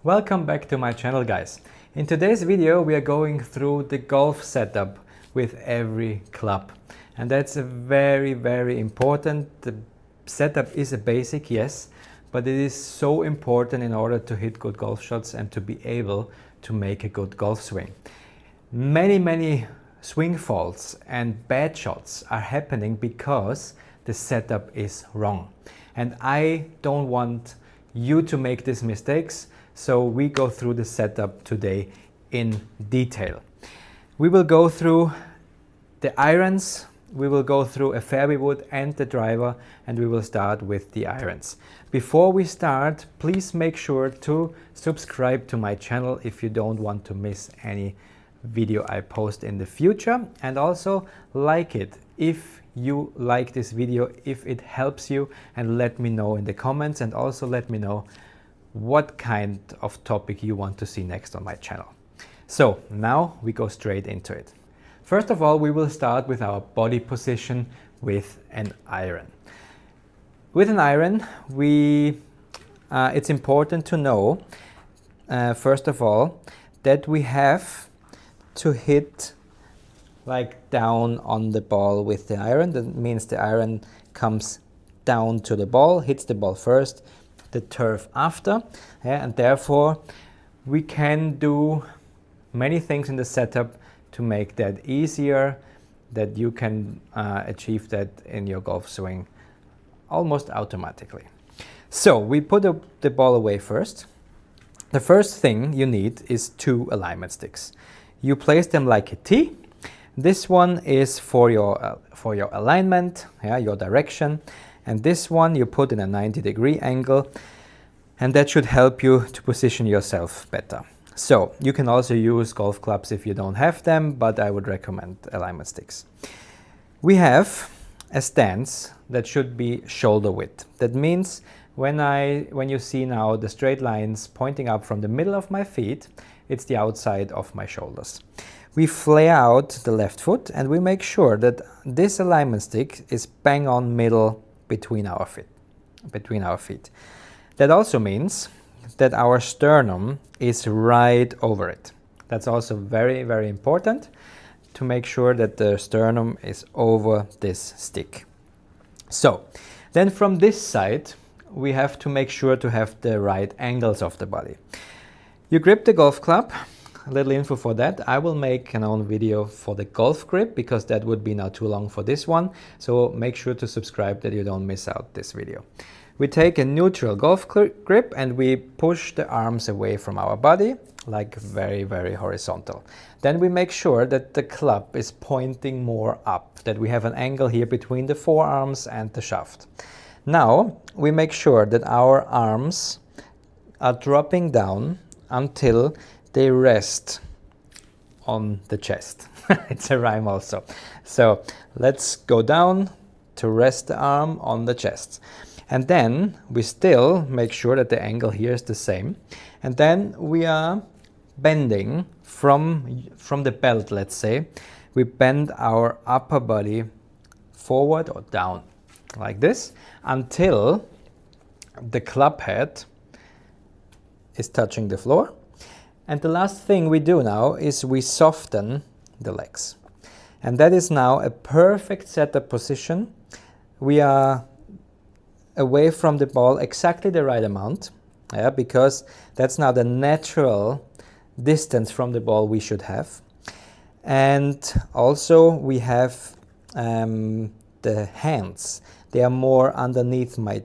Welcome back to my channel, guys. In today's video we are going through the golf setup with every club, and that's a very important. The setup is a basic, yes, but it is so important in order to hit good golf shots and to be able to make a good golf swing. Many swing faults and bad shots are happening because the setup is wrong, and I don't want you to make these mistakes. So we go through the setup today in detail. We will go through the irons, we will go through a fairway wood and the driver, and we will start with the irons. Before we start, please make sure to subscribe to my channel if you don't want to miss any video I post in the future, and also like it if you like this video, if it helps you, and let me know in the comments, and also let me know what kind of topic you want to see next on my channel. So now we go straight into it. First of all, we will start with our body position with an iron. With an iron, it's important to know, first of all, that we have to hit like down on the ball with the iron. That means the iron comes down to the ball, hits the ball first, the turf after, and therefore we can do many things in the setup to make that easier, that you can achieve that in your golf swing almost automatically. So we put the ball away first. The first thing you need is 2 alignment sticks. You place them like a T. This one is for your alignment, your direction. And this one you put in a 90-degree angle, and that should help you to position yourself better. So you can also use golf clubs if you don't have them, but I would recommend alignment sticks. We have a stance that should be shoulder width. That means when you see now the straight lines pointing up from the middle of my feet, it's the outside of my shoulders. We flare out the left foot and we make sure that this alignment stick is bang on middle between our feet. That also means that our sternum is right over it. That's also very important, to make sure that the sternum is over this stick. So then from this side we have to make sure to have the right angles of the body. You grip the golf club. A little info for that. I will make an own video for the golf grip because that would be now too long for this one. So make sure to subscribe that you don't miss out this video. We take a neutral golf grip and we push the arms away from our body, like very horizontal. Then we make sure that the club is pointing more up, that we have an angle here between the forearms and the shaft. Now we make sure that our arms are dropping down until they rest on the chest. It's a rhyme also. So let's go down to rest the arm on the chest. And then we still make sure that the angle here is the same. And then we are bending from the belt, let's say. We bend our upper body forward or down like this until the club head is touching the floor. And the last thing we do now is we soften the legs. And that is now a perfect setup position. We are away from the ball exactly the right amount, because that's now the natural distance from the ball we should have. And also we have the hands. They are more underneath my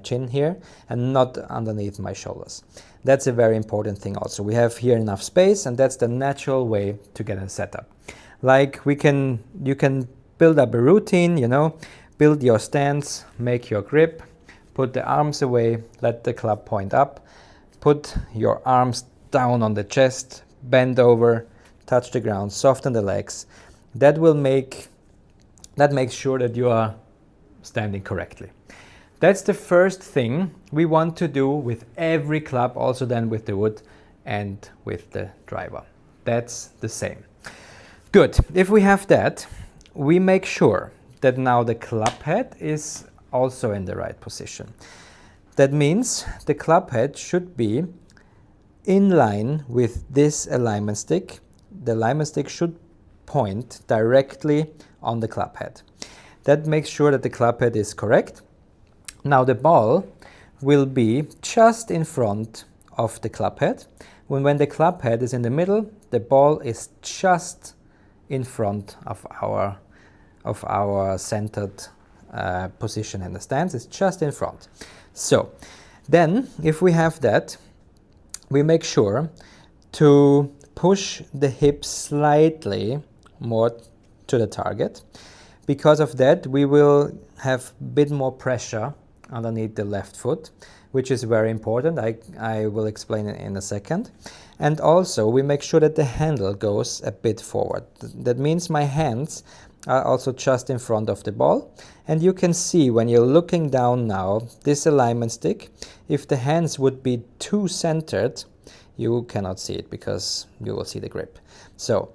chin here and not underneath my shoulders. That's a very important thing also. We have here enough space, and that's the natural way to get a setup. Like you can build up a routine, build your stance, make your grip, put the arms away, let the club point up, put your arms down on the chest, bend over, touch the ground, soften the legs. That makes sure that you are standing correctly. That's the first thing we want to do with every club, also then with the wood and with the driver. That's the same. Good. If we have that, we make sure that now the club head is also in the right position. That means the club head should be in line with this alignment stick. The alignment stick should point directly on the club head. That makes sure that the club head is correct. Now the ball will be just in front of the club head. When the club head is in the middle, the ball is just in front of our centered position in the stance. It's just in front. So then if we have that, we make sure to push the hips slightly more to the target. Because of that, we will have a bit more pressure underneath the left foot, which is very important. I will explain it in a second. And also we make sure that the handle goes a bit forward. That means my hands are also just in front of the ball. And you can see when you're looking down now, this alignment stick, if the hands would be too centered, you cannot see it because you will see the grip. So,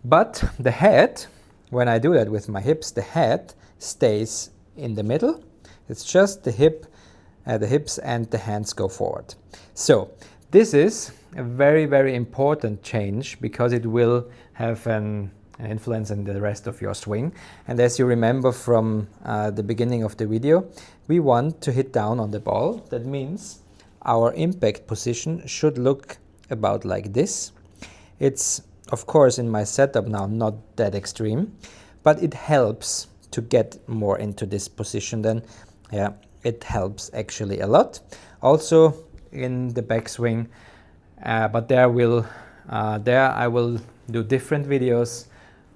but the head, when I do that with my hips, the head stays in the middle. It's just the hips and the hands go forward. So this is a very, very important change because it will have an influence on the rest of your swing. And as you remember from the beginning of the video, we want to hit down on the ball. That means our impact position should look about like this. It's, of course, in my setup now not that extreme, but it helps to get more into this position. Then it helps actually a lot. Also in the backswing, but there I will do different videos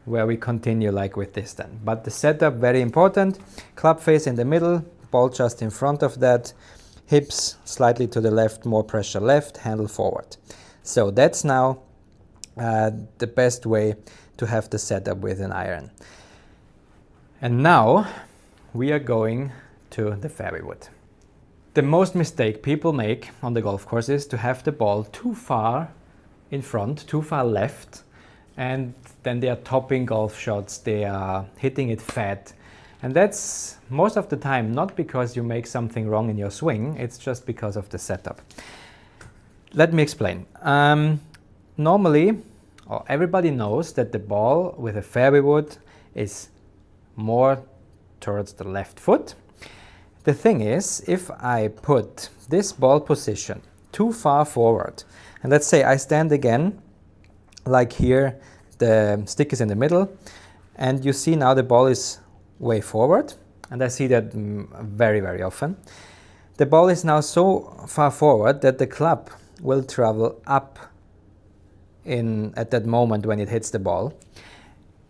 where we continue like with this then. But the setup, very important. Club face in the middle, ball just in front of that, hips slightly to the left, more pressure left, handle forward. So that's now the best way to have the setup with an iron. And now we are going to the fairway wood. The most mistake people make on the golf course is to have the ball too far in front, too far left, and then they are topping golf shots, they are hitting it fat. And that's most of the time not because you make something wrong in your swing, it's just because of the setup. Let me explain. Normally, everybody knows that the ball with a fairway wood is more towards the left foot. The thing is, if I put this ball position too far forward, and let's say I stand again, like here, the stick is in the middle, and you see now the ball is way forward, and I see that very, very often. The ball is now so far forward that the club will travel up at that moment when it hits the ball.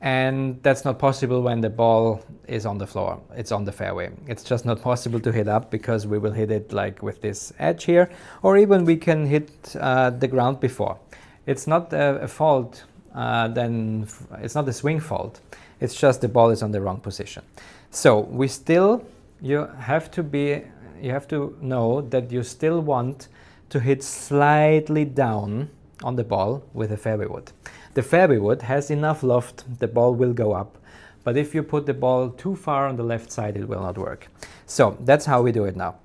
And that's not possible when the ball is on the floor, it's on the fairway. It's just not possible to hit up because we will hit it like with this edge here, or even we can hit the ground before. It's not a fault, then it's not a swing fault. It's just the ball is on the wrong position. So you have to know that you still want to hit slightly down on the ball with a fairway wood. The fairway wood has enough loft, the ball will go up. But if you put the ball too far on the left side, it will not work. So that's how we do it now.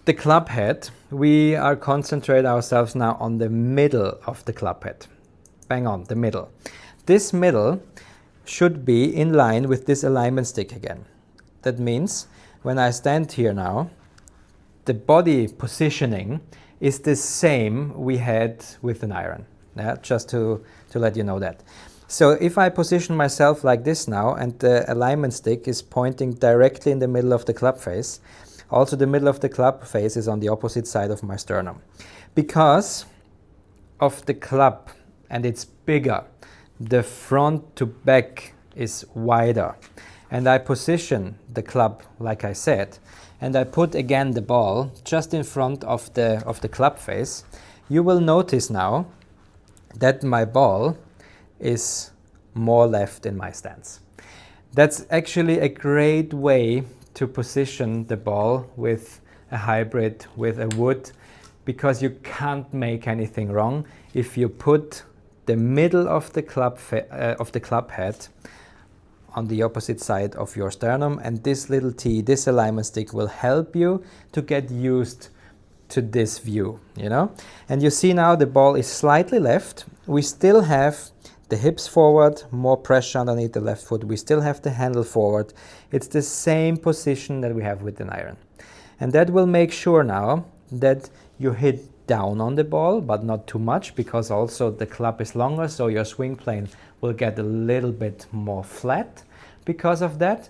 The club head, we are concentrate ourselves now on the middle of the club head. Bang on, the middle. This middle should be in line with this alignment stick again. That means when I stand here now, the body positioning is the same we had with an iron, just to let you know that. So if I position myself like this now and the alignment stick is pointing directly in the middle of the club face, also the middle of the club face is on the opposite side of my sternum. Because of the club and it's bigger, the front to back is wider. And I position the club like I said, and I put again the ball just in front of the club face, you will notice now that my ball is more left in my stance. That's actually a great way to position the ball with a hybrid, with a wood, because you can't make anything wrong if you put the middle of the club head on the opposite side of your sternum, and this little T, this alignment stick will help you to get used to this view, you know. And you see now the ball is slightly left. We still have the hips forward, more pressure underneath the left foot. We still have the handle forward. It's the same position that we have with an iron. And that will make sure now that you hit down on the ball, but not too much, because also the club is longer, so your swing plane will get a little bit more flat because of that.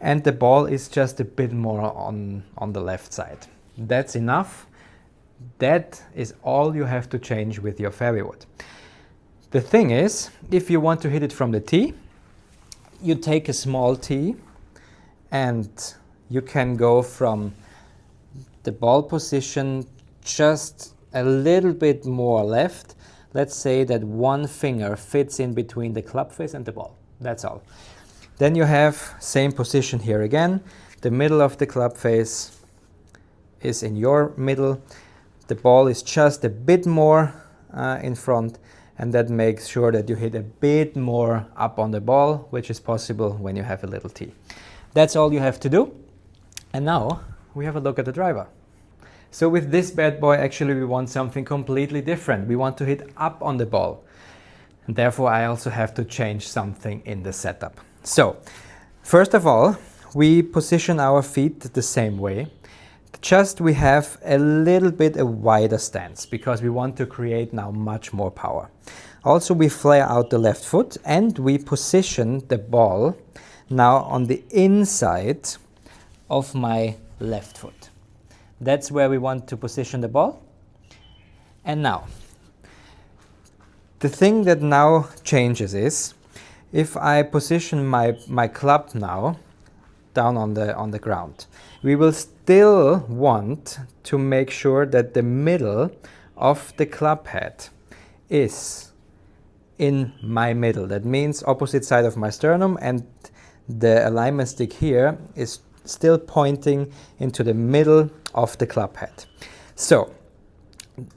And the ball is just a bit more on the left side. That's enough. That is all you have to change with your fairway wood. The thing is, if you want to hit it from the tee, you take a small tee and you can go from the ball position just a little bit more left. Let's say that one finger fits in between the club face and the ball. That's all. Then you have same position here again. The middle of the club face is in your middle. The ball is just a bit more in front, and that makes sure that you hit a bit more up on the ball, which is possible when you have a little tee. That's all you have to do. And now we have a look at the driver. So with this bad boy, actually we want something completely different. We want to hit up on the ball. And therefore I also have to change something in the setup. So first of all, we position our feet the same way. Just we have a little bit a wider stance because we want to create now much more power. Also we flare out the left foot and we position the ball now on the inside of my left foot. That's where we want to position the ball. And now, the thing that now changes is, if I position my club now down on the ground, we will still want to make sure that the middle of the club head is in my middle. That means opposite side of my sternum, and the alignment stick here is still pointing into the middle of the club head. So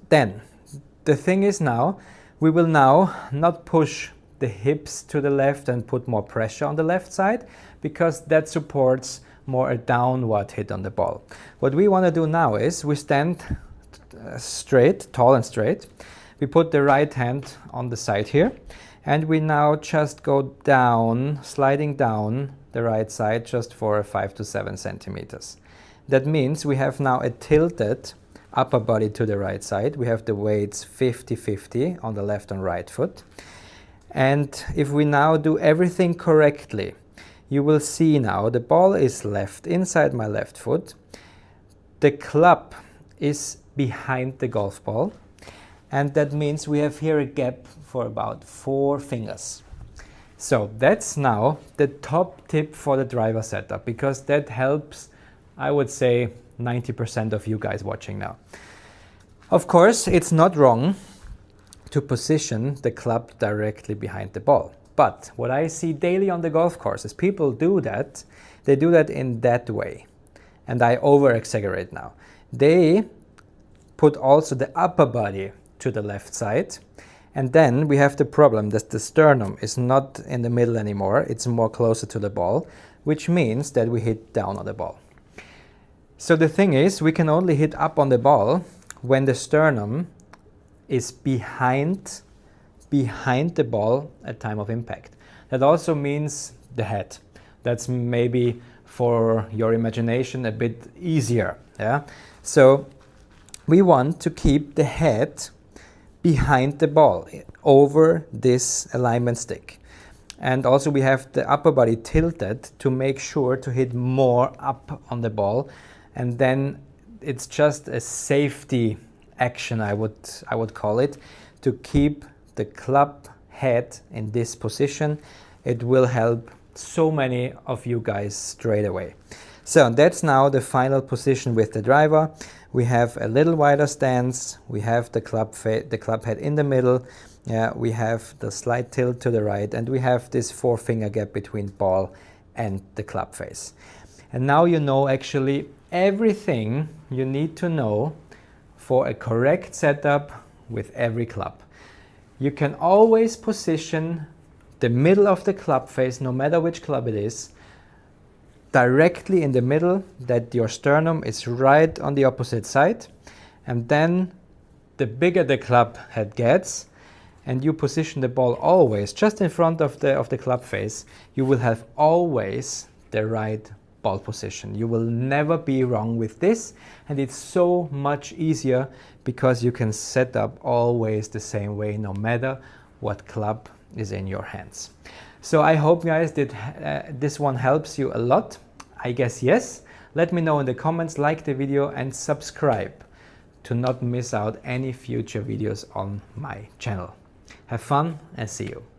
then the thing is now, we will now not push the hips to the left and put more pressure on the left side, because that supports more a downward hit on the ball. What we want to do now is we stand straight, tall and straight. We put the right hand on the side here, and we now just go down, sliding down the right side just for 5 to 7 centimeters. That means we have now a tilted upper body to the right side. We have the weights 50-50 on the left and right foot. And if we now do everything correctly, you will see now the ball is left inside my left foot. The club is behind the golf ball. And that means we have here a gap for about 4 fingers. So that's now the top tip for the driver setup, because that helps, I would say, 90% of you guys watching now. Of course, it's not wrong to position the club directly behind the ball. But what I see daily on the golf course is people do that. They do that in that way. And I over-exaggerate now. They put also the upper body to the left side. And then we have the problem that the sternum is not in the middle anymore. It's more closer to the ball, which means that we hit down on the ball. So the thing is, we can only hit up on the ball when the sternum is behind the ball at time of impact. That also means the head. That's maybe for your imagination a bit easier. Yeah? So we want to keep the head behind the ball over this alignment stick. And also we have the upper body tilted to make sure to hit more up on the ball. And then it's just a safety action, I would call it, to keep the club head in this position. It will help so many of you guys straight away. So that's now the final position with the driver. We have a little wider stance. We have the club head in the middle. We have the slight tilt to the right, and we have this 4-finger gap between ball and the club face. And now you know actually everything you need to know for a correct setup with every club. You can always position the middle of the club face, no matter which club it is, directly in the middle, that your sternum is right on the opposite side. and then the bigger the club head gets, and you position the ball always just in front of the club face, you will have always the right ball position. You will never be wrong with this, and it's so much easier because you can set up always the same way no matter what club is in your hands. So I hope, guys, that this one helps you a lot. I guess yes. Let me know in the comments, like the video and subscribe to not miss out any future videos on my channel. Have fun and see you.